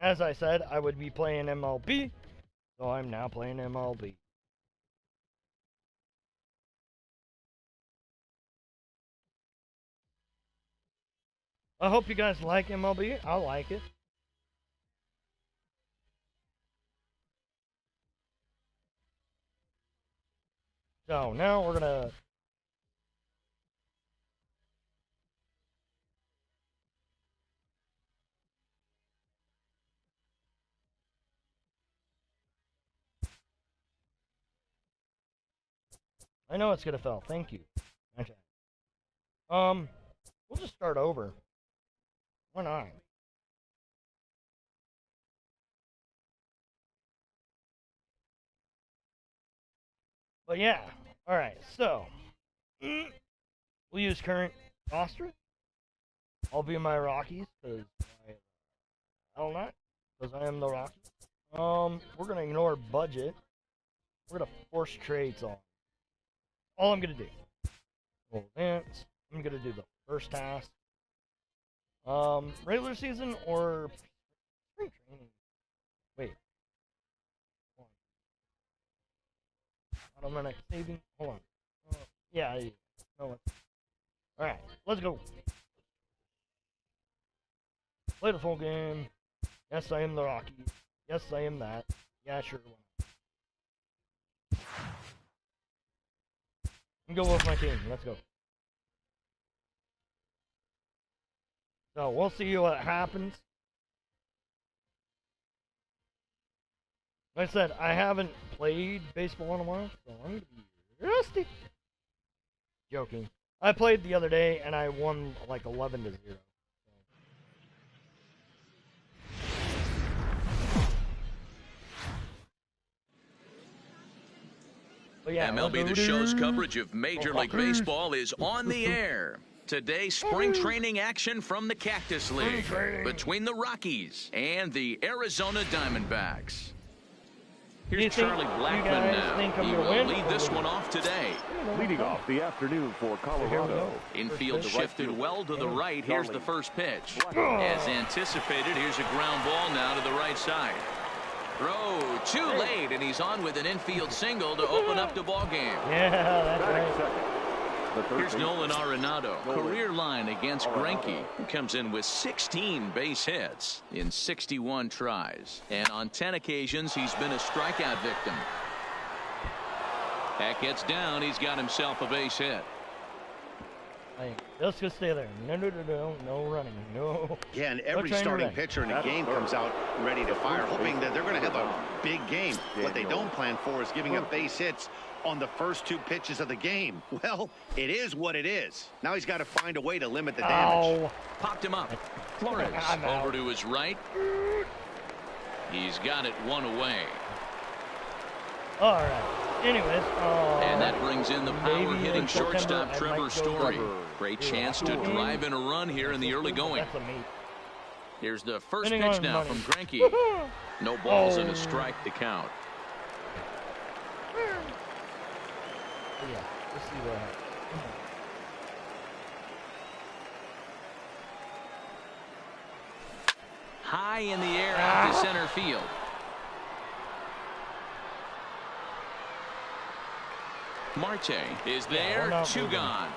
as I said, I would be playing MLB, so I'm now playing MLB. I hope you guys like MLB. I like it. So now we're gonna I know it's gonna fail. Thank you. Okay. We'll just start over. Why not? But yeah. All right. So we'll use current roster. I'll be my Rockies because I don't know because I am the Rockies. We're gonna ignore budget. We're gonna force trades on. All I'm gonna do. Well, dance. I'm gonna do the first task. Regular season or spring training? Wait. Automatic saving. Hold on. Yeah. No. All right. Let's go. Play the full game. Yes, I am the Rockies. Yes, I am that. Yeah, sure. I'm go with my team. Let's go. So we'll see what happens. Like I said, I haven't played baseball in a while, so I'm gonna be rusty. Joking. I played the other day and I won like 11-0. Yeah, MLB The Show's coverage of Major League Baseball is on the air. Today, spring training action from the Cactus League between the Rockies and the Arizona Diamondbacks. Here's Charlie Blackmon now. He will lead this one off today. Leading off the afternoon for Colorado. Infield shifted well to the right. Here's the first pitch. As anticipated, here's a ground ball now to the right side. Throw too late, and he's on with an infield single to open up the ball game. Yeah, that's right. Here's Nolan Arenado, career line against Greinke, who comes in with 16 base hits in 61 tries. And on 10 occasions, he's been a strikeout victim. That gets down. He's got himself a base hit. Hey, let's just stay there. No running. No. Yeah, and every starting pitcher in the game comes out ready to fire, hoping that they're going to have a big game. What they don't plan for is giving up base hits on the first 2 pitches of the game. Well, it is what it is. Now he's got to find a way to limit the damage. Popped him up. Flores over to his right. He's got it one away. All right. Anyways, and that brings in the power-hitting shortstop Trevor Story. Great chance to drive in a run here in the early going. Here's the first pitch now from Greinke. No balls and a strike to count. Yeah, let's see what happens. High in the air out to center field. Marte is there, 2 gone.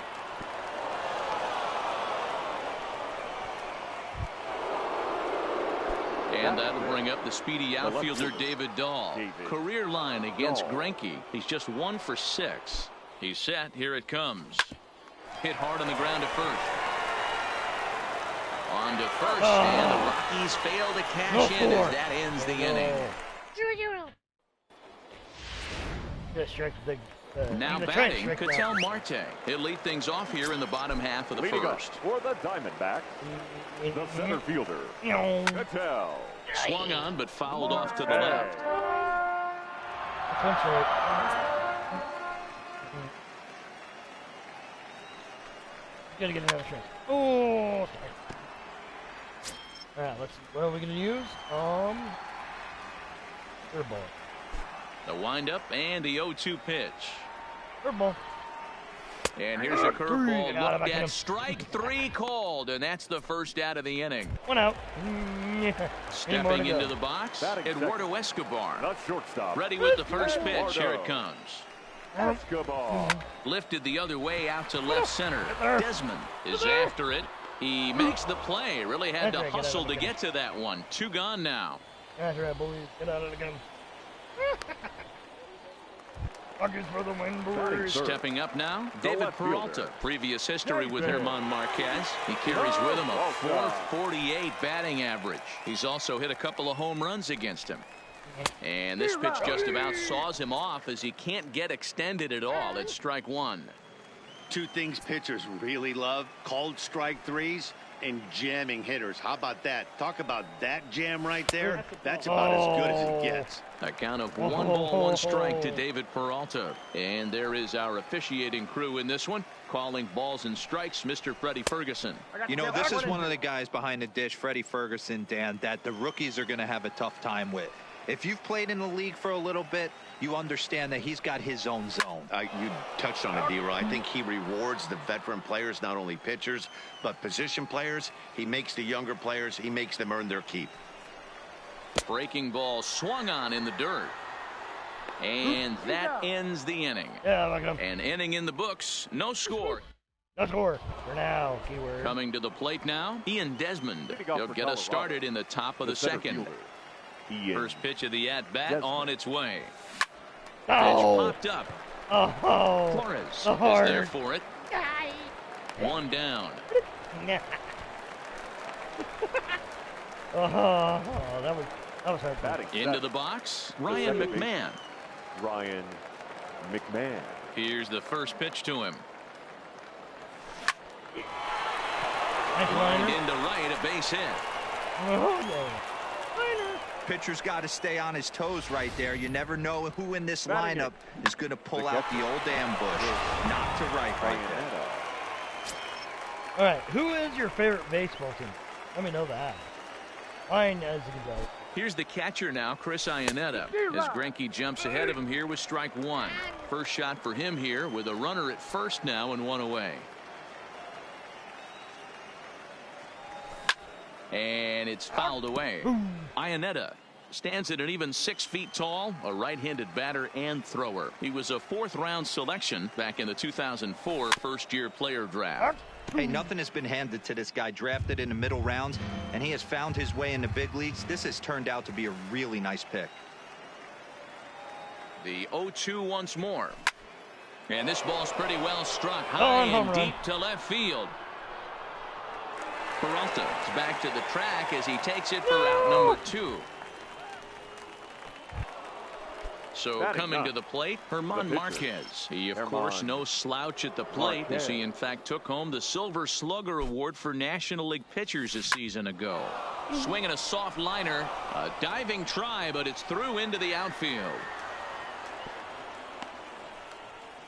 And that'll bring up the speedy outfielder David Dahl. Career line against Greinke. He's just 1 for 6. He's set. Here it comes. Hit hard on the ground at first. On to first, and the Rockies fail to cash in as that ends the inning. 0-0. Now batting, Ketel Marte. He'll lead things off here in the bottom half of the first. For the Diamondbacks, the center fielder, Ketel. Swung on, but fouled off to the left. Gotta get another strike. Oh, sorry. All right, let's see. What are we gonna use? Curveball. The windup and the 0-2 pitch. Curveball. And here's a curveball looked at. Strike 3 called, and that's the first out of the inning. 1 out. Stepping into the box, Eduardo Escobar. Not shortstop. Ready with the first pitch. Here it comes. Escobar. Lifted the other way out to left center. Desmond is after it. He makes the play. Really had to hustle to get to that one. 2 gone now. That's right, boys. Get out of the game. Buckets for the win, boys. Stepping up now, David Peralta. Previous history with German Marquez. He carries with him a .448 batting average. He's also hit a couple of home runs against him. And this pitch just about saws him off as he can't get extended at all. It's strike 1. 2 things pitchers really love: called strike 3s and jamming hitters. How about that? Talk about that jam right there. That's about as good as it gets. A count of 1 ball, 1 strike to David Peralta. And there is our officiating crew in this one, calling balls and strikes, Mr. Freddie Ferguson. You know, this is one of the guys behind the dish, Freddie Ferguson, Dan, that the rookies are going to have a tough time with. If you've played in the league for a little bit, you understand that he's got his own zone. You touched on it, D-Roy. I think he rewards the veteran players, not only pitchers, but position players. He makes the younger players, he makes them earn their keep. Breaking ball swung on in the dirt. And that ends the inning. Yeah, look at him. An inning in the books. No score. No score for now. Keyword. Coming to the plate now, Ian Desmond. He'll get us started in the top of the second. First pitch of the at-bat on its way. Pitch popped up. Flores is there for it. 1 down. That was hard. Into the box, Ryan McMahon. Ryan McMahon. Here's the first pitch to him. Nice Into right, a base hit. Pitcher's got to stay on his toes right there. You never know who in this lineup is going to pull out the old ambush. Not to right there. All right, who is your favorite baseball team? Let me know that. Mine as you go. Here's the catcher now, Chris Iannetta, as Greinke jumps ahead of him here with strike 1. First shot for him here with a runner at first now and 1 away. And it's fouled away. Iannetta stands at an even 6 feet tall, a right-handed batter and thrower. He was a 4th-round selection back in the 2004 first-year player draft. Hey, nothing has been handed to this guy. Drafted in the middle rounds, and he has found his way in the big leagues. This has turned out to be a really nice pick. The 0-2 once more. And this ball's pretty well struck high and deep to left field. Peralta is back to the track as he takes it for out number 2. So coming to the plate, German Marquez. He, of course, no slouch at the plate as he, in fact, took home the Silver Slugger Award for National League pitchers a season ago. Swinging a soft liner, a diving try, but it's through into the outfield.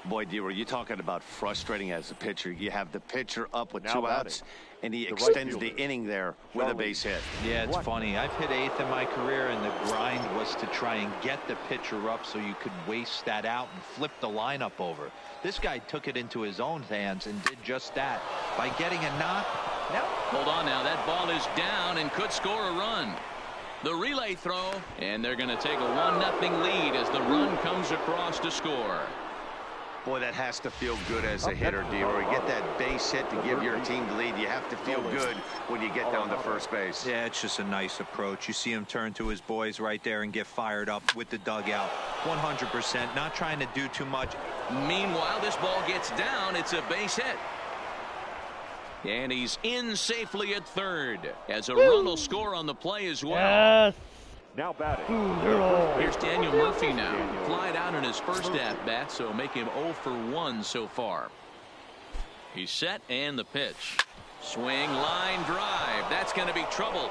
Boy, D-Roy, you're talking about frustrating as a pitcher. You have the pitcher up with 2 outs, and he extends the inning there with a base hit. Yeah, it's funny. I've hit 8th in my career, and the grind was to try and get the pitcher up so you could waste that out and flip the lineup over. This guy took it into his own hands and did just that by getting a knock. Hold on now. That ball is down and could score a run. The relay throw, and they're going to take a 1-0 lead as the run comes across to score. Boy, that has to feel good as a hitter, D-Roy. Get that base hit to give your team the lead. You have to feel good when you get down to first base. Yeah, it's just a nice approach. You see him turn to his boys right there and get fired up with the dugout. 100%, not trying to do too much. Meanwhile, this ball gets down. It's a base hit. And he's in safely at third as a run will score on the play as well. Yes. Now batting. Here's Daniel Murphy now. Flied out in his first at-bat, so make him 0 for 1 so far. He's set and the pitch. Swing, line drive. That's going to be trouble.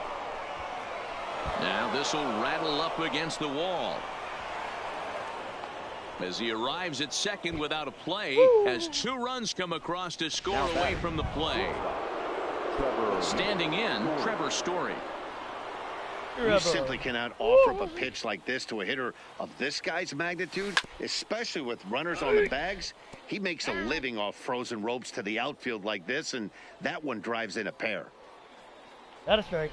Now this will rattle up against the wall. As he arrives at second without a play, as 2 runs come across to score away from the play. Standing in, Trevor Story. You simply cannot offer up a pitch like this to a hitter of this guy's magnitude, especially with runners on the bags. He makes a living off frozen ropes to the outfield like this, and that one drives in a pair. Got a strike.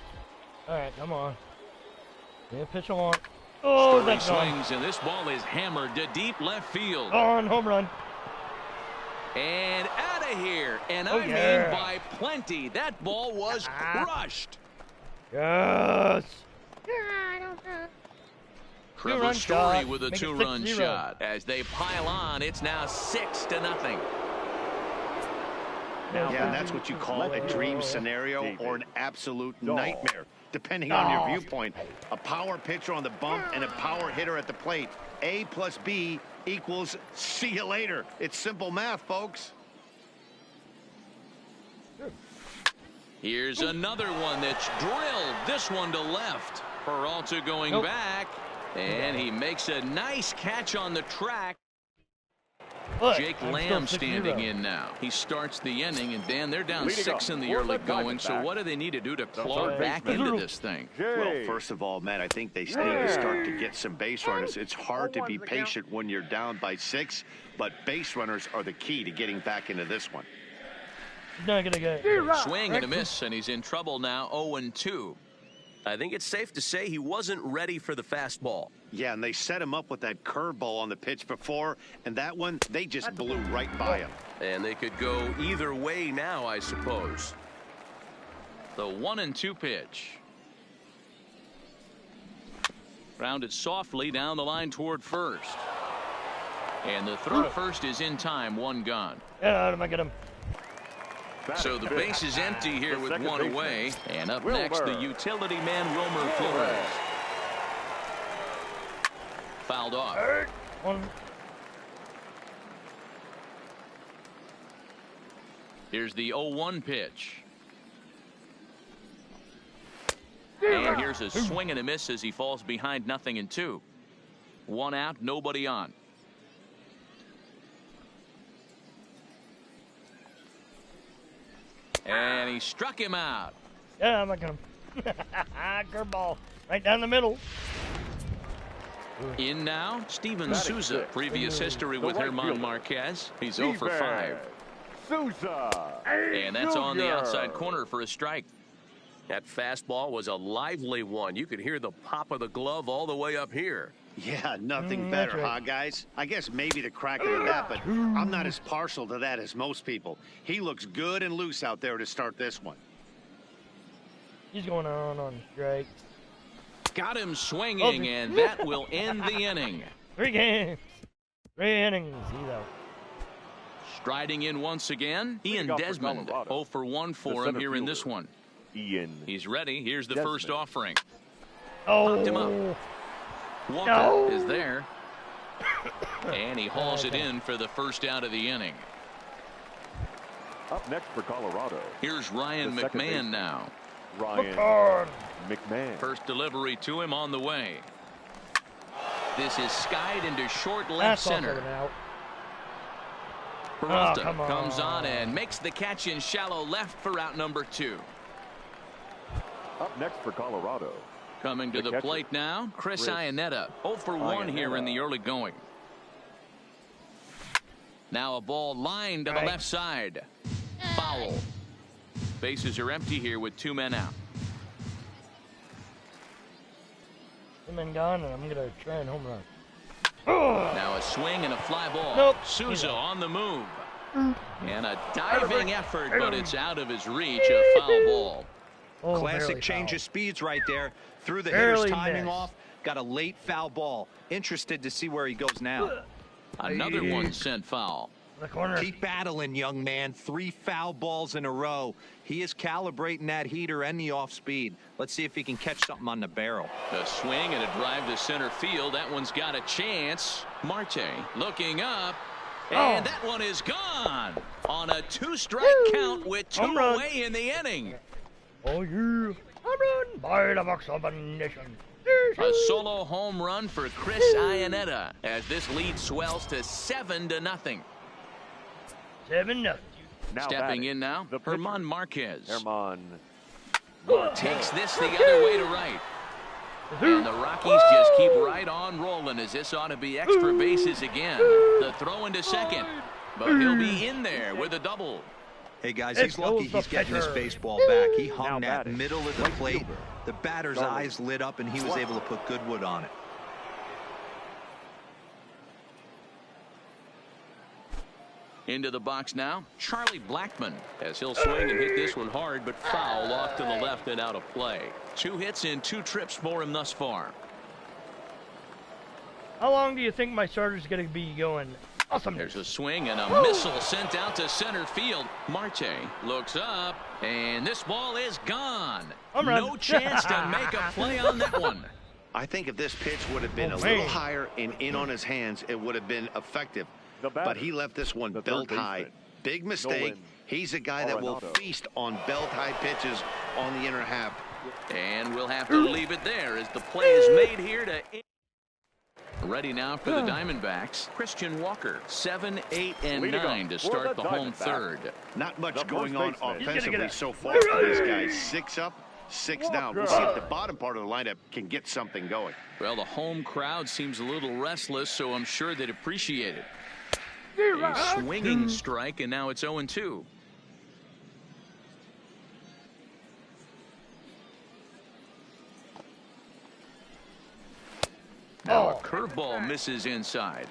All right, come on. Yeah, pitch on. Oh, that's swings, and this ball is hammered to deep left field. On home run. And out of here. And I mean by plenty. That ball was crushed. Yes. Trevor Story with a two-run shot. As they pile on, it's now 6-0. Yeah, and that's what you call a dream scenario or an absolute nightmare, depending on your viewpoint. A power pitcher on the bump and a power hitter at the plate. A plus B equals see you later. It's simple math, folks. Here's another one that's drilled. This one to left. Peralta going back. And he makes a nice catch on the track. Jake Lamb standing in now. He starts the inning, and Dan, they're down 6 in the early going. So what do they need to do to claw back into this thing? Well, first of all, Matt, I think they need to start to get some base runners. It's hard to be patient when you're down by 6, but base runners are the key to getting back into this one. He's not gonna get swing and a miss, and he's in trouble now. 0-2. I think it's safe to say he wasn't ready for the fastball. Yeah, and they set him up with that curveball on the pitch before, and that one, they just blew right by him. And they could go either way now, I suppose. The 1-2 pitch. Grounded softly down the line toward first. And the throw to first is in time, 1 gone. Yeah, am I get him? So the base is empty here with 1 away. And up next, the utility man, Wilmer Flores. Fouled off. Here's the 0-1 pitch. And here's a swing and a miss as he falls behind 0-2. 1 out, nobody on. And he struck him out. Yeah, I'm not gonna. Curveball right down the middle. In now, Steven Souza. Previous history with German Marquez. He's 0 for 5. Souza. And that's on the outside corner for a strike. That fastball was a lively one. You could hear the pop of the glove all the way up here. Yeah, nothing better, huh, guys? I guess maybe the crack of that, but I'm not as partial to that as most people. He looks good and loose out there to start this one. He's going on strike. Got him swinging, and that will end the inning. 3 games. 3 innings. He's out. Striding in once again, Ian Desmond. 0 for 1 for him here in this one. He's ready. Here's the first offering. Popped him up. Walker is there. And he hauls it in for the first out of the inning. Up next for Colorado. Here's Ryan McMahon now. Ryan McMahon. First delivery to him on the way. This is skied into short left center. Peralta comes on and makes the catch in shallow left for out number 2. Up next for Colorado. Coming to the plate now, Chris Iannetta. 0 for 1 here in the early going. Now a ball lined to the left side. Foul. Bases are empty here with 2 men out. 2 men gone, and I'm going to try and home run. Now a swing and a fly ball. Souza on the move. And a diving effort, but it's out of his reach. A foul ball. Classic change of speeds right there. Threw the hitter's timing off. Got a late foul ball. Interested to see where he goes now. Another one sent foul. The corner. Keep battling, young man. 3 foul balls in a row. He is calibrating that heater and the off speed. Let's see if he can catch something on the barrel. A swing and a drive to center field. That one's got a chance. Marte looking up. And that one is gone on a 2-strike count with 2 away in the inning. Oh, yeah. Home run by the Foxie991 Nation. A solo home run for Chris Iannetta as this lead swells to 7-0. 7-0. Stepping in now, German Marquez. German takes this the other way to right. the Rockies just keep right on rolling as this ought to be extra bases again. The throw into second, but he'll be in there with a double. Hey, guys, he's lucky he's getting this baseball back. He hung that middle of the plate. The batter's eyes lit up, and he was able to put good wood on it. Into the box now, Charlie Blackmon, as he'll swing and hit this one hard, but foul off to the left and out of play. 2 hits in 2 trips for him thus far. How long do you think my starter's going to be going? Awesome. There's a swing and a missile sent out to center field. Marte looks up, and this ball is gone. No chance to make a play on that one. I think if this pitch would have been a little higher and in on his hands, it would have been effective. But he left this one belt high. Big mistake. He's a guy that will feast on belt high pitches on the inner half. And we'll have to leave it there as the play is made here to... Ready now for the Diamondbacks. Christian Walker, 7, 8, and 9 to start the home third. Not much going on offensively so far for this guy. 6 up, 6 down. We'll see if the bottom part of the lineup can get something going. Well, the home crowd seems a little restless, so I'm sure they'd appreciate it. A swinging strike, and now it's 0-2. Now a curveball misses inside.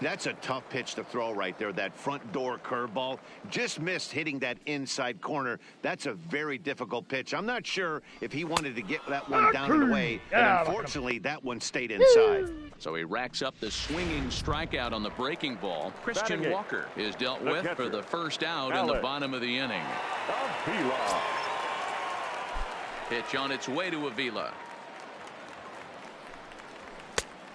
That's a tough pitch to throw right there. That front door curveball just missed hitting that inside corner. That's a very difficult pitch. I'm not sure if he wanted to get that one down and away, and unfortunately that one stayed inside. So he racks up the swinging strikeout on the breaking ball. Christian Walker is dealt with for the first out in the bottom of the inning. Pitch on its way to Avila.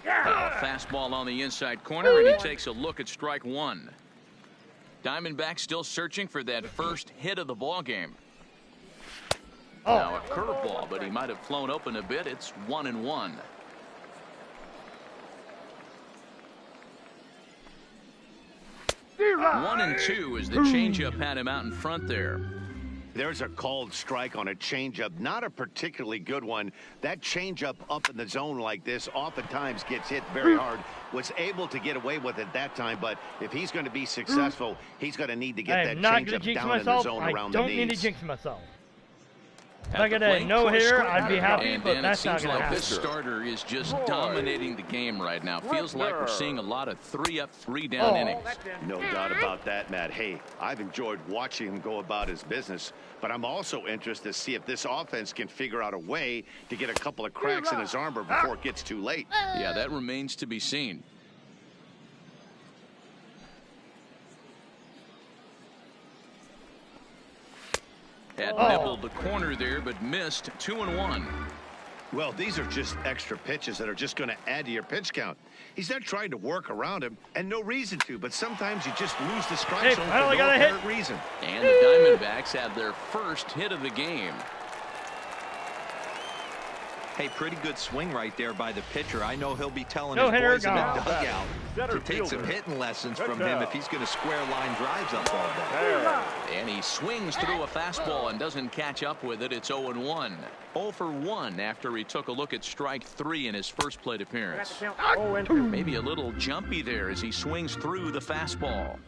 A fastball on the inside corner, and he takes a look at strike 1. Diamondbacks still searching for that first hit of the ball game. Now a curveball, but he might have flown open a bit. It's 1-1. One and 2 as the changeup had him out in front there. There's a called strike on a changeup, not a particularly good one. That changeup up in the zone like this oftentimes gets hit very hard. Was able to get away with it that time, but if he's going to be successful, he's going to need to get that changeup down in the zone around the knees. I don't need to jinx myself. If I get a no-hitter, I'd be happy, but that's not going to happen. This starter is just dominating the game right now. Feels like we're seeing a lot of 3-up, 3-down innings. No doubt about that, Matt. Hey, I've enjoyed watching him go about his business, but I'm also interested to see if this offense can figure out a way to get a couple of cracks in his armor before it gets too late. Yeah, that remains to be seen. Had nibbled the corner there, but missed. 2-1. Well, these are just extra pitches that are just going to add to your pitch count. He's not trying to work around him, and no reason to, but sometimes you just lose the strike zone for no apparent reason. And the Diamondbacks have their first hit of the game. Hey, pretty good swing right there by the pitcher. I know he'll be telling his boys in the dugout to take some hitting lessons from him if he's going to square line drives up all day. And he swings through a fastball and doesn't catch up with it. It's 0-1. 0 for 1 after he took a look at strike 3 in his first plate appearance. Maybe a little jumpy there as he swings through the fastball.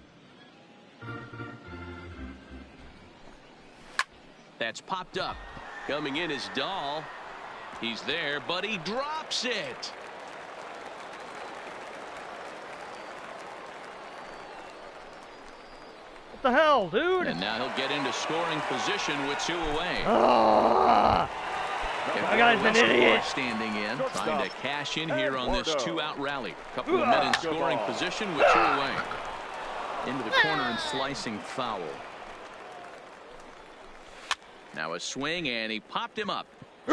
That's popped up. Coming in is Dahl. He's there, but he drops it. What the hell, dude? And now he'll get into scoring position with 2 away. That guy's an idiot. Standing in, trying to cash in here on this 2-out rally. Couple of men in scoring position with 2 away. Into the corner and slicing foul. Now a swing, and he popped him up.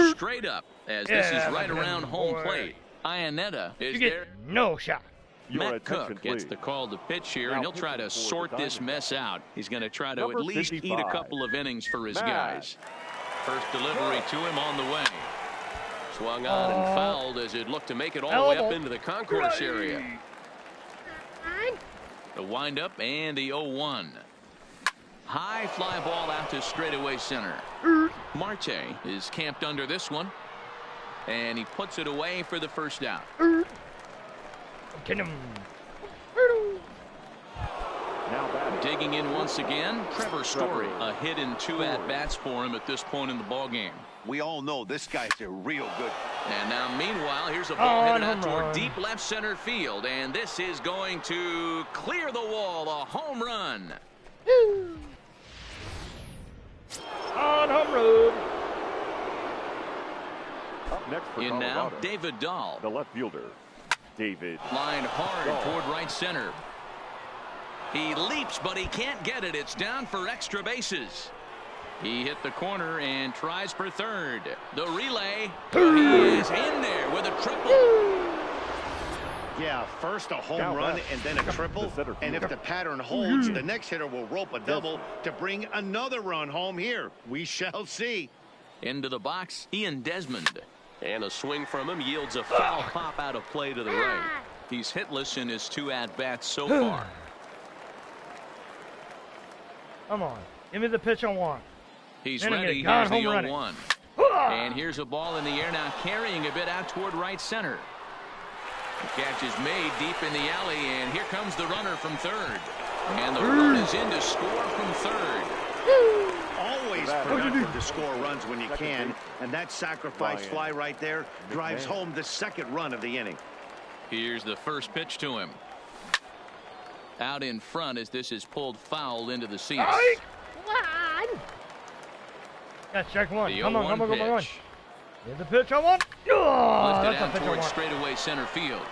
Straight up, as this is right around home plate. Iannetta is there. No shot. Matt Cook gets the call to pitch here, and he'll try to sort this mess out. He's going to try to at least eat a couple of innings for his guys. First delivery to him on the way. Swung on and fouled as it looked to make it all the way up into the concourse area. The windup and the 0-1. High fly ball out to straightaway center. Marte is camped under this one. And he puts it away for the first out. Get him. Now batting. Digging in once again, Trevor Story. A hit in 2 at-bats for him at this point in the ballgame. We all know this guy's a real good. And now, meanwhile, here's a ball headed out toward deep left center field. And this is going to clear the wall. A home run. On home road. Up next for In Colorado, now, David Dahl. the left fielder, David. Line hard Dahl. toward right center. He leaps, but he can't get it. It's down for extra bases. He hit the corner and tries for third. The relay. He is in there with a triple. Yeah, first a home Now run back. and then a triple. The center And if fielder. the pattern holds, the next hitter will rope a double to bring another run home here. We shall see. Into the box, Ian Desmond. And a swing from him yields a foul pop out of play to the right. He's hitless in his 2 at-bats so far. Come on. Give me the pitch I want. He's Then I'm ready. gonna Here's the home run it. 0-1. And here's a ball in the air now, carrying a bit out toward right center. The catch is made deep in the alley, and here comes the runner from third. And the run is in to score from third. Always productive to score runs when you can. And that sacrifice fly right there drives home the second run of the inning. Here's the first pitch to him. Out in front as this is pulled foul into the seats. Yeah, check one. The Come on, 0-1 come on, come on. pitch. Here's the pitch I want. Oh, Lifted that's the out pitch I towards want. straightaway center field.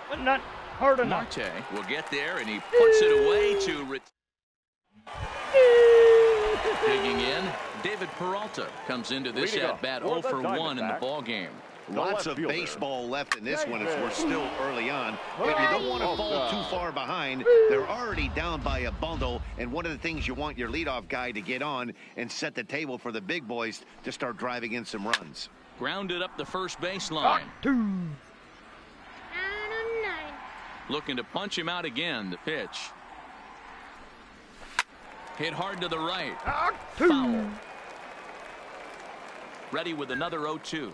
But not hard enough. Marte will get there, and he puts it away to digging in. David Peralta comes into this Leading at-bat off 0 for the for 1 in the Diamondbacks. ballgame. Lots left of fielder. baseball left in this one as we're still early on. But you don't want to fall too far behind. They're already down by a bundle, and one of the things you want your leadoff guy to get on and set the table for the big boys to start driving in some runs. Grounded up the first baseline. Looking to punch him out again. The pitch. Hit hard to the right. Foul. Ready with another 0-2.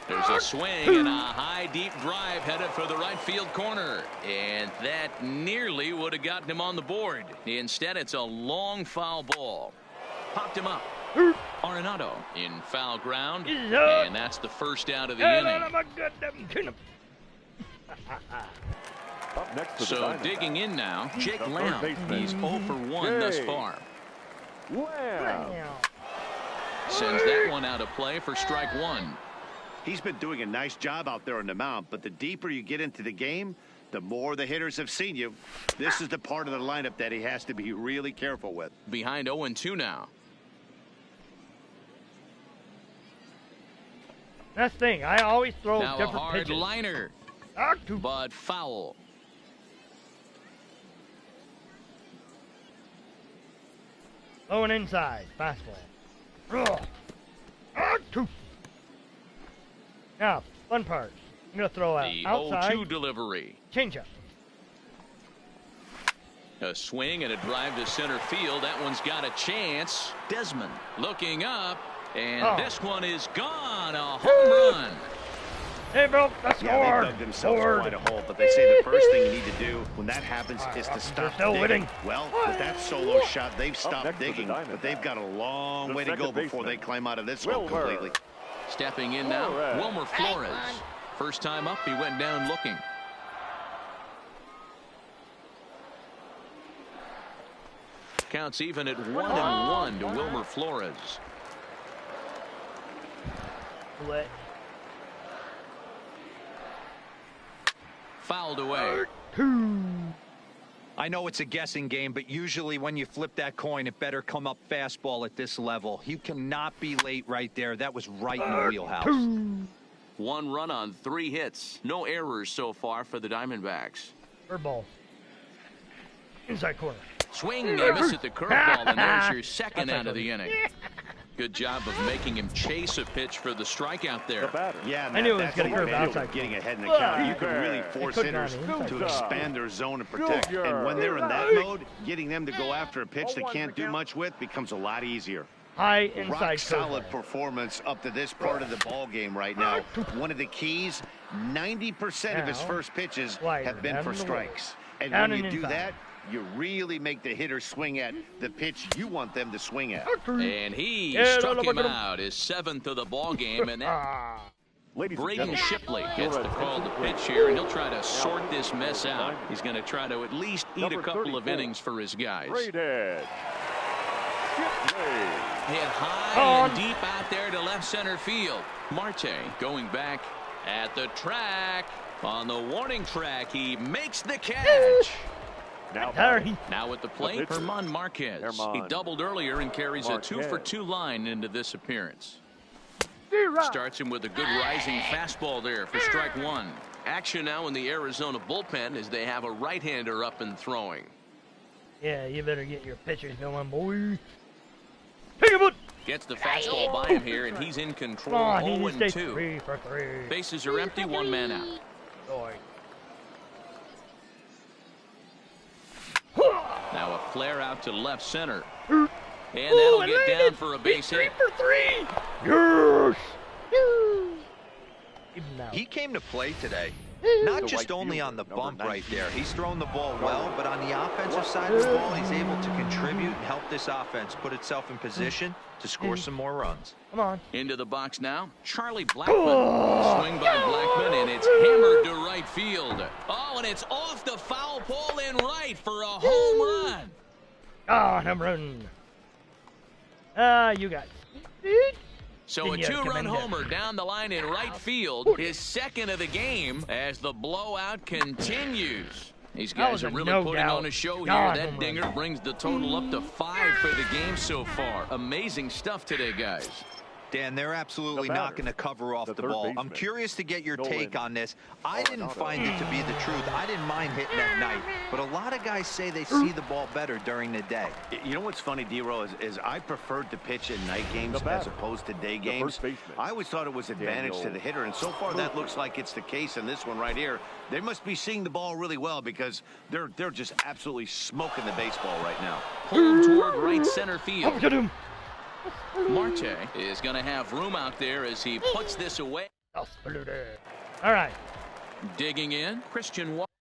There's a swing and a high deep drive headed for the right field corner. And that nearly would have gotten him on the board. Instead, it's a long foul ball. Popped him up. Arenado in foul ground. And that's the first out of the inning. Up next to the So Diamondbacks, digging in now, Jake the third Lamb. baseman, He's 0 for 1 thus Jake far. Lamb. Sends that one out of play for strike 1. He's been doing a nice job out there on the mound, but the deeper you get into the game, the more the hitters have seen you. This is the part of the lineup that he has to be really careful with. Behind 0-2 now. That's the thing. I always throw Now a different hard pitches. liner, but foul. Low and inside. Fastball. Now, fun part. I'm going to throw out The outside. 0-2 delivery. Changeup. A swing and a drive to center field. That one's got a chance. Desmond looking up, and this one is gone. A home run. Hey, bro, that's Yeah, hard. they dug themselves quite a hole, but they say the first thing you need to do when that happens is to stop still digging. winning. Well, with that solo shot, they've stopped next to the digging, Diamondbacks, but they've got a long the way to go second before they baseman, climb out of this hole Wilmer. completely. Stepping in now, Flores. Wilmer Flores. First time up, he went down looking. Counts even at 1-1 to Wilmer Flores. What? Fouled away. I know it's a guessing game, but usually when you flip that coin, it better come up fastball at this level. You cannot be late right there. That was right in the wheelhouse. 1 run on 3 hits. No errors so far for the Diamondbacks. Curveball. Inside corner. Swing and a miss at the curveball, and there's your second out of the inning. Good job of making him chase a pitch for the strikeout The there. batter. Yeah, I knew it was that's gonna the curve advantage outside of getting corner. ahead in the count. You can really It force could've hitters gone inside. to expand their zone and protect. Good And when job. they're in that mode, getting them to go after a pitch they can't do much with becomes a lot easier. high inside Rock curveball. solid performance up to this part of the ball game right now. One of the keys, 90% of his first pitches have been for strikes. And when you do that, you really make the hitter swing at the pitch you want them to swing at. And he struck him out, his 7th of the ball game, and that Braden Shipley gets the call to pitch here, and he'll try to sort this mess out. He's going to try to at least eat a couple of innings for his guys. Braden Shipley. Hit high and deep out there to left center field. Marte going back at the track. On the warning track, he makes the catch. Now at the plate, Herman Marquez. He doubled earlier and carries a 2-for-2 line into this appearance. Starts him with a good rising fastball there for strike 1. Action now in the Arizona bullpen as they have a right-hander up and throwing. Yeah, you better get your pitchers going, boy. Take a boot. Gets the fastball by him here, and he's in control. 0-2. 3 for 3. Bases are empty, 1 man out. Now a flare out to left center. And that'll get down for a base hit. 3 for 3. Yes. He came to play today. Not just only on the bump right there. He's thrown the ball well, but on the offensive side of the ball, he's able to contribute and help this offense put itself in position to score some more runs. Come on. Into the box now, Charlie Blackmon. Swing by Blackmon, and it's hammered to right field. Oh, and it's off the foul pole in right for a home run. Home run. You got it. So a 2-run homer down the line in right field, his 2nd of the game as the blowout continues. These guys are really putting on a show here. That dinger brings the total up to 5 for the game so far. Amazing stuff today, guys. Dan, they're absolutely not going to cover off the ball. I'm curious to get your take on this. I didn't find it to be the truth. I didn't mind hitting at night, but a lot of guys say they see the ball better during the day. You know what's funny, D-Row, is I preferred to pitch in night games as opposed to day games. I always thought it was advantage to the hitter, and so far that looks like it's the case in this one right here. They must be seeing the ball really well because they're just absolutely smoking the baseball right now. Pulled toward right center field. Marte is going to have room out there as he puts this away. All right. Digging in, Christian Walker.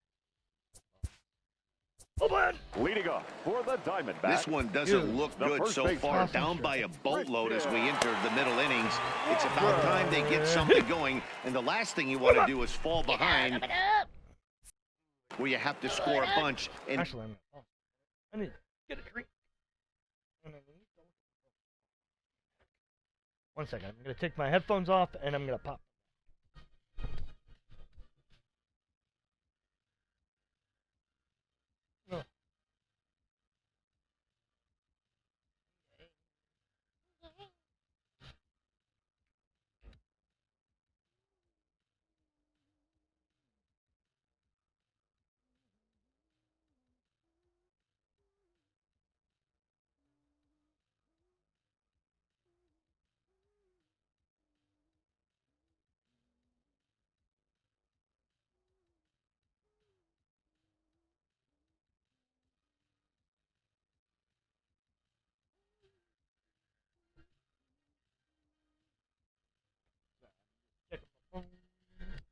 Leading off for the Diamondbacks. This one doesn't look good so far. Down by a boatload as we enter the middle innings. It's about time they get something going, and the last thing you want to do is fall behind where you have to score a bunch. And Actually, I need to get a drink. 1 second. I'm going to take my headphones off, and I'm going to pop. Oh.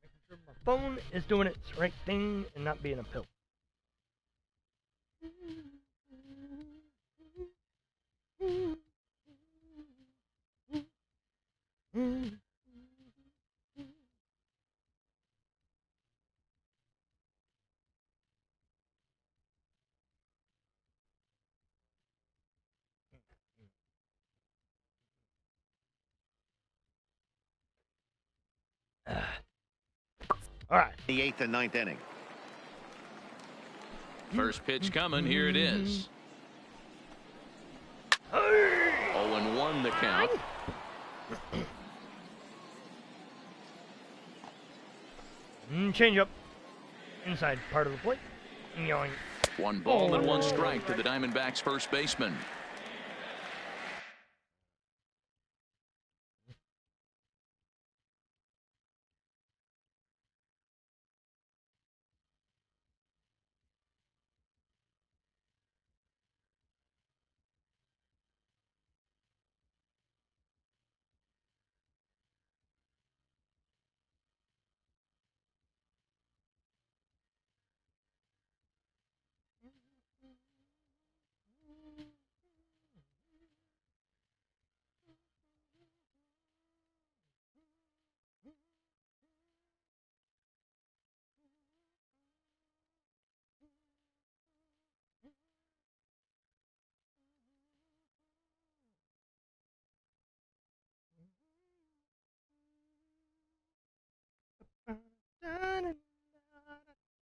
Making sure my phone is doing its right thing and not being a pill. All right. the 8th and 9th inning. First pitch coming. Here it is. 0-1 the count. Change up. Inside part of the plate. Yoink. 1 ball and 1 strike to the Diamondbacks first baseman.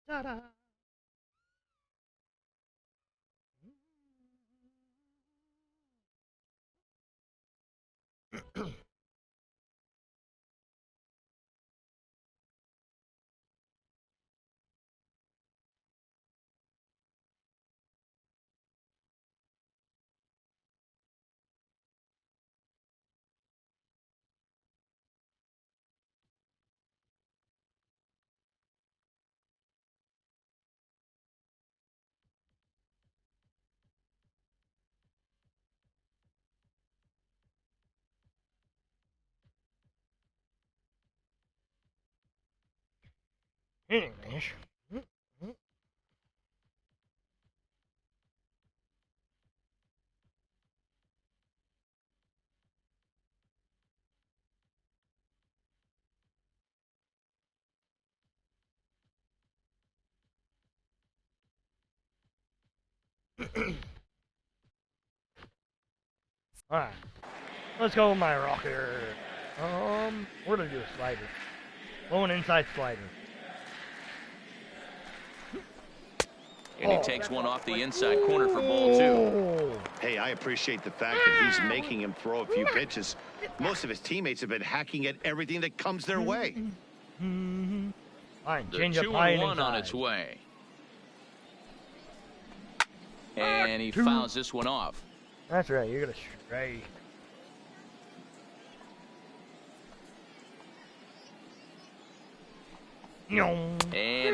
Ta-da. Anyways. Alright. Let's go with my rocker. We're gonna do a slider. Oh, an inside slider. And he takes one off the inside corner for ball 2. Hey, I appreciate the fact that he's making him throw a few pitches. Most of his teammates have been hacking at everything that comes their way. Fine, The change up 2-1 on its way. And he fouls this one off. That's right, you're gonna strike. And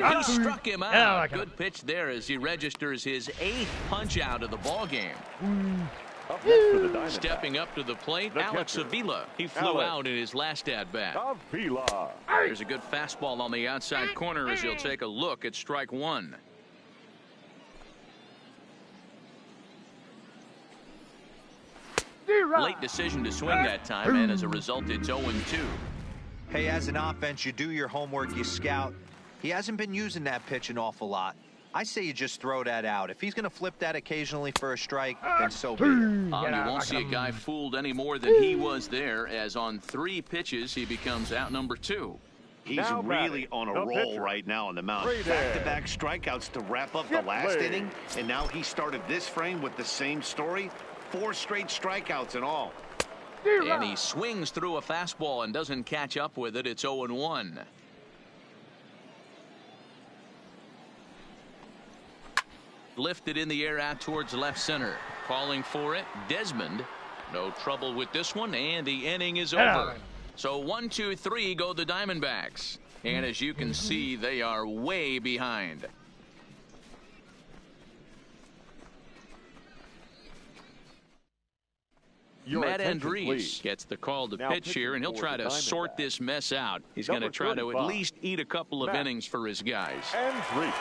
he struck him out. Good pitch there as he registers his 8th punch out of the ball game. Up next for the Diamondbacks. Stepping up to the plate, Alex Avila. He flew out in his last at-bat. Avila. There's a good fastball on the outside corner as he'll take a look at strike 1. Late decision to swing that time, and as a result, it's 0-2. Hey, as an offense, you do your homework, you scout. He hasn't been using that pitch an awful lot. I say you just throw that out. If he's going to flip that occasionally for a strike, then so be it. You won't see a guy fooled any more than he was there, as on 3 pitches, he becomes out number 2. He's Now really batting, on a the roll pitcher. right now on the mound. Brady. Back-to-back strikeouts to wrap up the Get last played. inning, and now he started this frame with the same story. 4 straight strikeouts in all. And he swings through a fastball and doesn't catch up with it. It's 0-1. Lifted in the air out towards left center. Calling for it, Desmond. No trouble with this one, and the inning is over. So 1, 2, 3 go the Diamondbacks. And as you can see, they are way behind. Matt Andrees gets the call to Now pitch here, and he'll pitching try for to the sort Diamondbacks. this mess out. He's going to Number try to at 35. least eat a couple of Matt. innings for his guys. Andrees.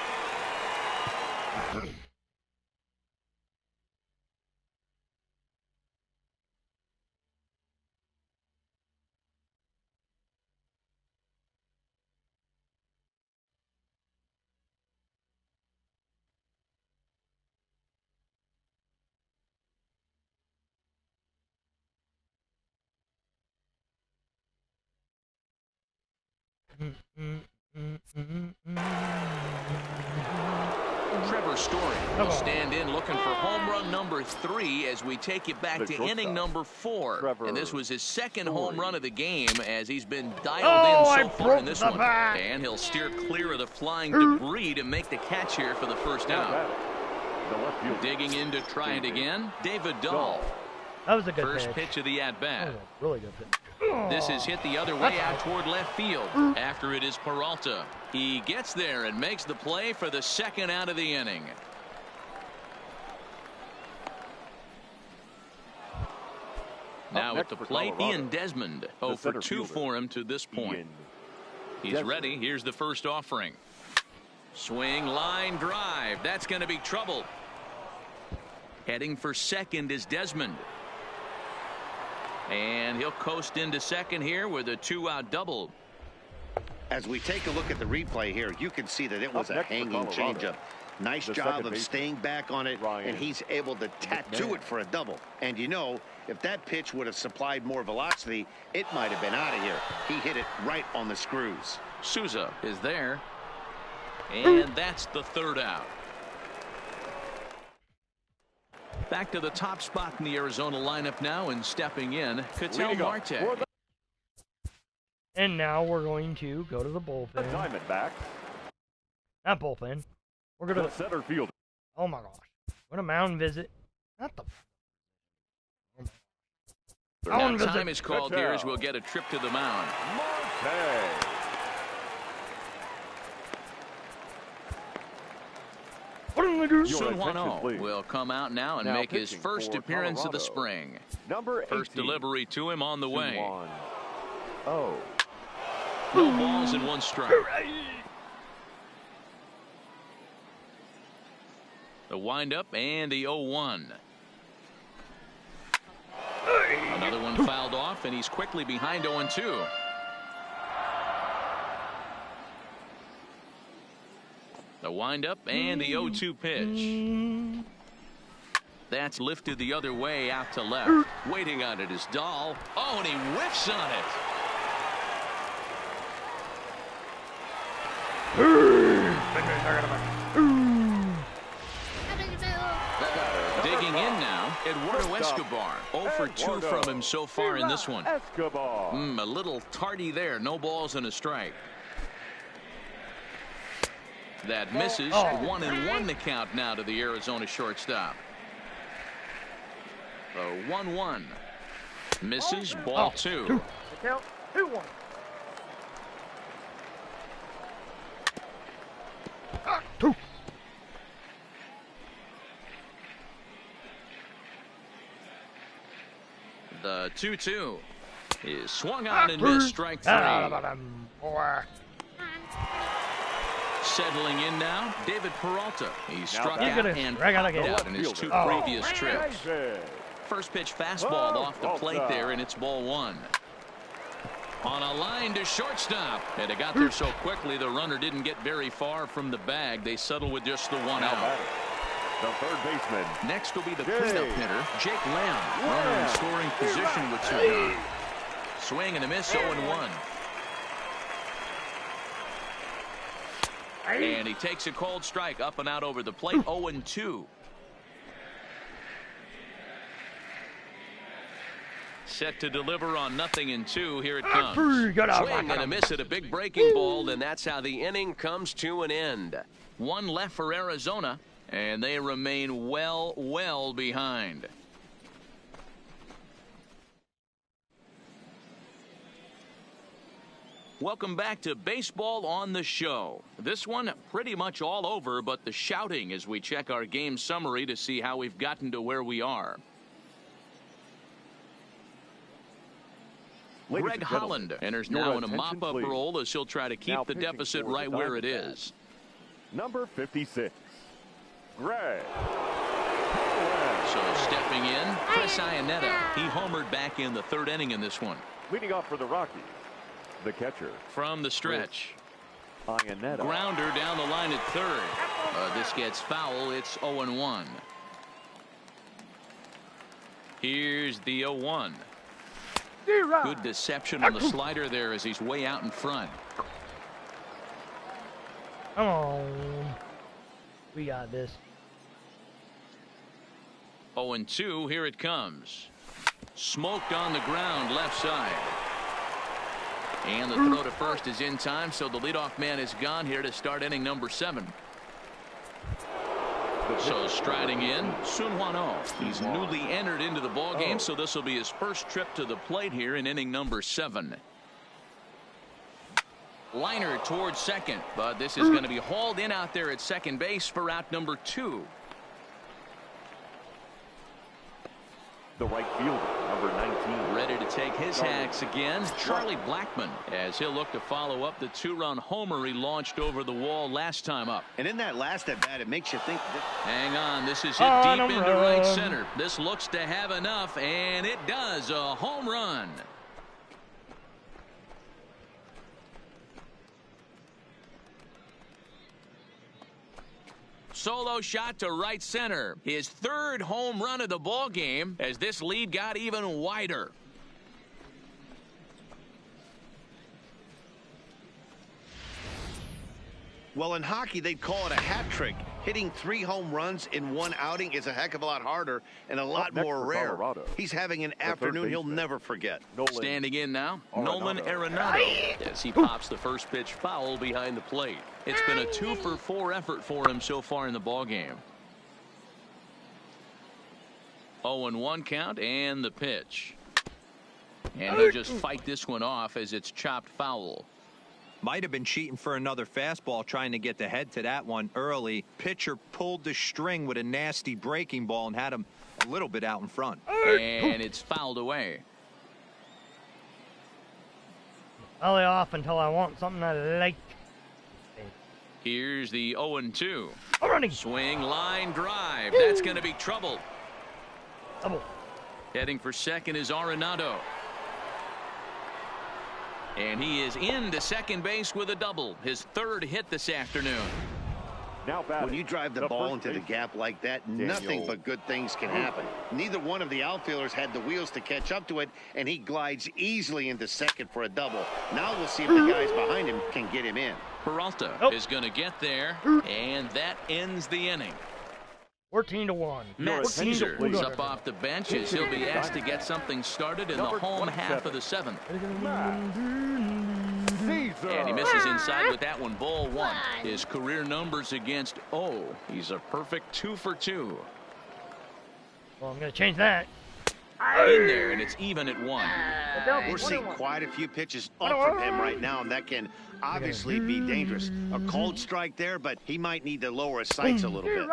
Trevor Story will stand in looking for home run number 3 as we take you back The to shortstop, inning number 4. Trevor And this was his second Story. home run of the game as he's been dialed Oh, in I so far in broke this the one. bat. And he'll steer clear of the flying debris to make the catch here for the first Now down. batting, the left fielder. Digging in to try it again, David Dahl. That was a good First pitch. pitch of the That at-bat. was a really good pitch. This is hit the other way out toward left field. After it is Peralta. He gets there and makes the play for the second out of the inning. Now at next the for plate, Colorado, Ian Desmond. 0 for center 2 fielder, for him to this point. Ian He's Desmond. ready. Here's the first offering. Swing, line, drive. That's going to be trouble. Heading for second is Desmond. And he'll coast into second here with a 2-out double. As we take a look at the replay here, you can see that it was Up a next for hanging Colorado, changeup. Nice the job second of baseman, staying back on it, Ryan and he's able to tattoo McMahon. it for a double. And you know, if that pitch would have supplied more velocity, it might have been out of here. He hit it right on the screws. Souza is there. And that's the third out. Back to the top spot in the Arizona lineup now, and stepping in, Ketel Marte. And now we're going to go to the bullpen. The Diamondbacks. Not bullpen. We're going to The center fielder. Oh my gosh. What a mound visit. Not the. Now time is called here as we'll get a trip to the mound. Marte. Sun Hwan-Oh will come out now and make his first appearance of the spring. Number 18. First delivery to him on the way. Oh. No balls and 1 strike. The windup and the 0-1. Another one fouled off, and he's quickly behind 0-2. The windup and the 0-2 pitch. That's lifted the other way out to left. Waiting on it is Dahl. Oh, and he whiffs on it. Digging in now, Eduardo Escobar. 0 for 2 from him so far in this one. Escobar. A little tardy there. No balls and a strike. That misses. 1-1 the count now to the Arizona shortstop. The 1-1. Misses. Ball 2. Count 2-1. Two. The 2-2 is swung on and missed. Strike 3. Settling in now, David Peralta. He struck out and popped out in his 2 previous trips. First pitch fastball off the plate there, and it's ball 1. On a line to shortstop. And it got there so quickly the runner didn't get very far from the bag. They settle with just the 1 out. The third baseman. Next will be the cleanup hitter, Jake Lamb. Runner in scoring position with 2 down. Swing and a miss, 0-1. And he takes a cold strike up and out over the plate, 0-2. Set to deliver on 0-2. Here it comes. Swing and a miss at a big breaking ball, and that's how the inning comes to an end. 1 left for Arizona, and they remain well behind. Welcome back to Baseball on the Show. This one pretty much all over, but the shouting as we check our game summary to see how we've gotten to where we are. Greg Holland enters now in a mop-up role as he'll try to keep the deficit right where it is. Number 56, Greg. So stepping in, Chris Iannetta. He homered back in the 3rd inning in this one. Leading off for the Rockies, the catcher. From the stretch. Iannetta. Grounder down the line at 3rd. This gets foul. It's 0-1. Here's the 0-1. Good deception on the slider there as he's way out in front. Come on. We got this. 0-2. Here it comes. Smoked on the ground left side. And the throw to first is in time, so the leadoff man is gone here to start inning number 7. So striding in, Sun Hwan-Oh. He's newly entered into the ballgame, so this will be his first trip to the plate here in inning number 7. Liner towards second, but this is going to be hauled in out there at second base for out number 2. The right fielder, number 19. Ready to take his hacks again, Charlie Blackmon, as he'll look to follow up the 2-run homer he launched over the wall last time up. And in that last at bat, it makes you think. Hang on, this is hit deep into right center. This looks to have enough, and it does. A home run. Solo shot to right center. His 3rd home run of the ball game as this lead got even wider. Well, in hockey, they'd call it a hat trick. Hitting 3 home runs in one outing is a heck of a lot harder and a lot more rare. He's having an afternoon he'll never forget. Standing in now, Nolan Arenado, as he pops the first pitch foul behind the plate. It's been a 2-for-4 effort for him so far in the ballgame. 0-1 count and the pitch. And he'll just fight this one off as it's chopped foul. Might have been cheating for another fastball, trying to get the head to that one early. Pitcher pulled the string with a nasty breaking ball and had him a little bit out in front. And it's fouled away. I'll lay off until I want something I like. Here's the 0-2. Running. Swing, line, drive. That's going to be trouble. Double. Heading for second is Arenado. And he is into second base with a double. His 3rd hit this afternoon. Now when you drive the ball into the gap like that, nothing but good things can happen. Neither one of the outfielders had the wheels to catch up to it, and he glides easily into second for a double. Now we'll see if the guys behind him can get him in. Peralta is going to get there, and that ends the inning. 14-1. Matt Caesar is up off the bench as he'll be asked to get something started in the home half of the 7th. And he misses inside with that one, ball 1. His career numbers against O. He's a perfect 2 for 2. Well, I'm going to change that. In there, and it's even at 1. We're seeing quite a few pitches up from him right now, and that can obviously be dangerous. A cold strike there, but he might need to lower his sights a little bit.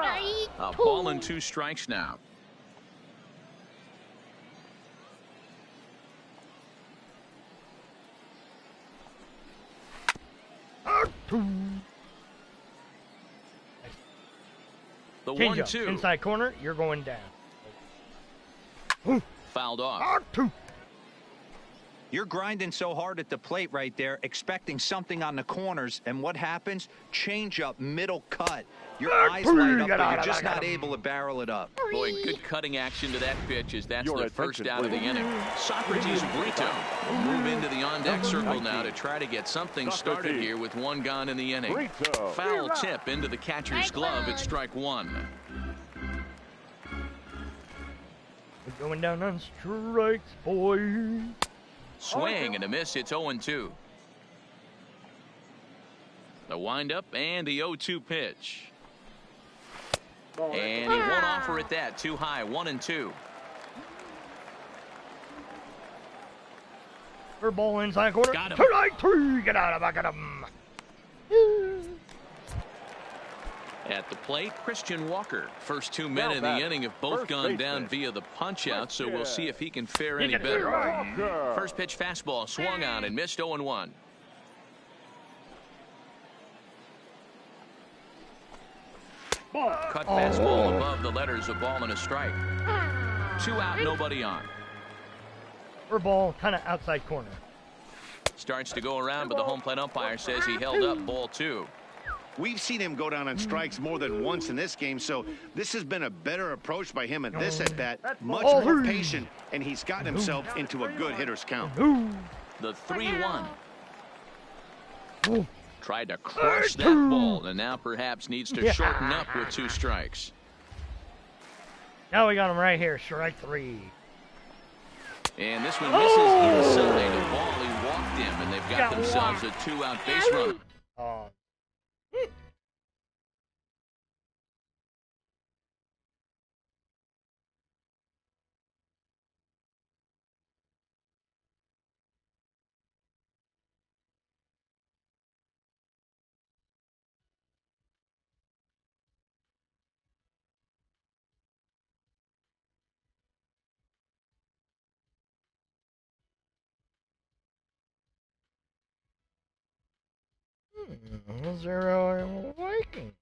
A ball and 2 strikes now. The Change up. 1-2. Inside corner, you're going down. Fouled off. You're grinding so hard at the plate right there, expecting something on the corners, and what happens? Change up, middle cut. Your eyes light up, but you're just not able to barrel it up. Boy, good cutting action to that pitch as that's the first out of the inning. Socrates Brito will move into the on-deck circle now to try to get something started here with 1 gone in the inning. Foul tip into the catcher's glove at strike 1. We're going down on strikes, boy. Swing and a miss. It's 0-2. The windup and the 0-2 pitch. And he won't offer it that. Too high. 1-2. Third ball inside corner. Got him. Strike 3. Get out of back of him. At the plate, Christian Walker. First 2 men in the inning have both gone down via the punch-out, so we'll see if he can fare any better. First pitch fastball swung on and missed 0-1. Cut fastball above the letters, a ball and a strike. 2 out, nobody on. Third ball kind of outside corner. Starts to go around, but the home plate umpire says he held up, ball 2. We've seen him go down on strikes more than once in this game, so this has been a better approach by him at this at-bat. Much more patient, and he's gotten himself into a good hitter's count. The 3-1. Tried to crush that ball, and now perhaps needs to shorten up with 2 strikes. Now we got him right here, strike 3. And this one misses inside. A ball he walked him, and they've got themselves a 2-out base runner. Zero Viking.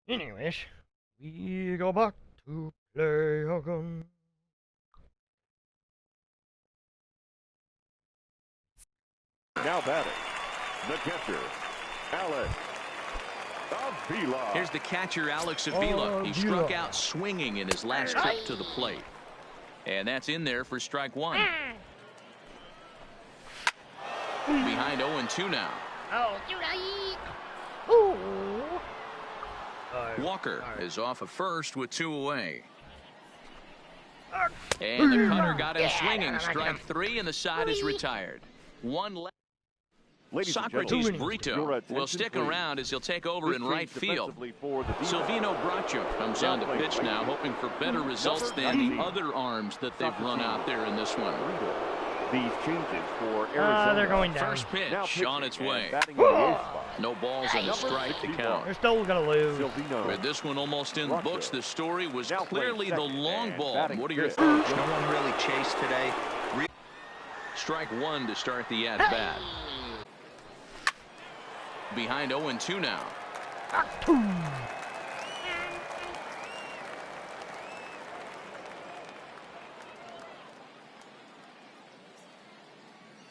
Anyways, we go back to play again. Now batting, the catcher, Alex Avila. Here's the catcher, Alex Avila. He struck out swinging in his last trip to the plate. And that's in there for strike one. Behind 0-2 now. Walker is off of first with 2 away. And the cutter got him swinging. Strike 3, and the side is retired. One left. Socrates Brito will stick around as he'll take over in right field. Silvino Bracho comes on to pitch now, hoping for better results than the other arms that they've run out there in this one. These changes for Arizona. They're going down. First pitch on its way. No balls and a strike to count. They're still going to lose. With this one almost in the books, the story was clearly the long ball. What are your thoughts? No one really chased today. Strike 1 to start the at-bat. Behind 0-2 now.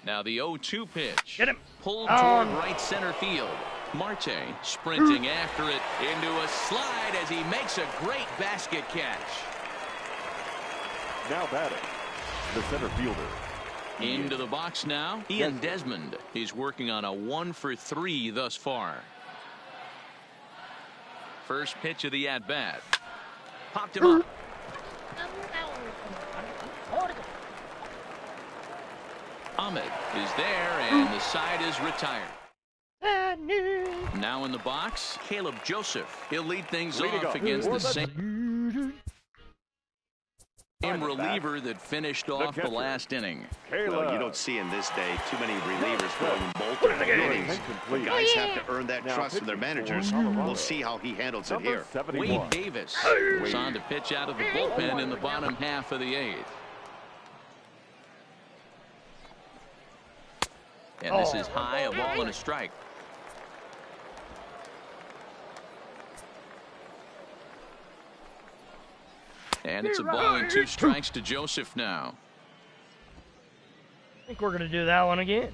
Now the 0-2 pitch. Get him. Pulled toward right center field. Marte sprinting after it into a slide as he makes a great basket catch. Now batting, the center fielder. Into the box now, Ian Desmond. He's working on a 1-for-3 thus far. First pitch of the at-bat. Popped him up. Ahmed is there, and the side is retired. Now in the box, Caleb Joseph. He'll lead things off against the same reliever that finished off the last inning. Well, you don't see in this day too many relievers going multiple innings. The guys have to earn that trust from their managers. We'll see how he handles it here. Wade Davis is on to pitch out of the bullpen in the bottom half of the 8th. And this is high, a ball and a strike. And it's a ball and 2 strikes to Joseph now. I think we're going to do that one again.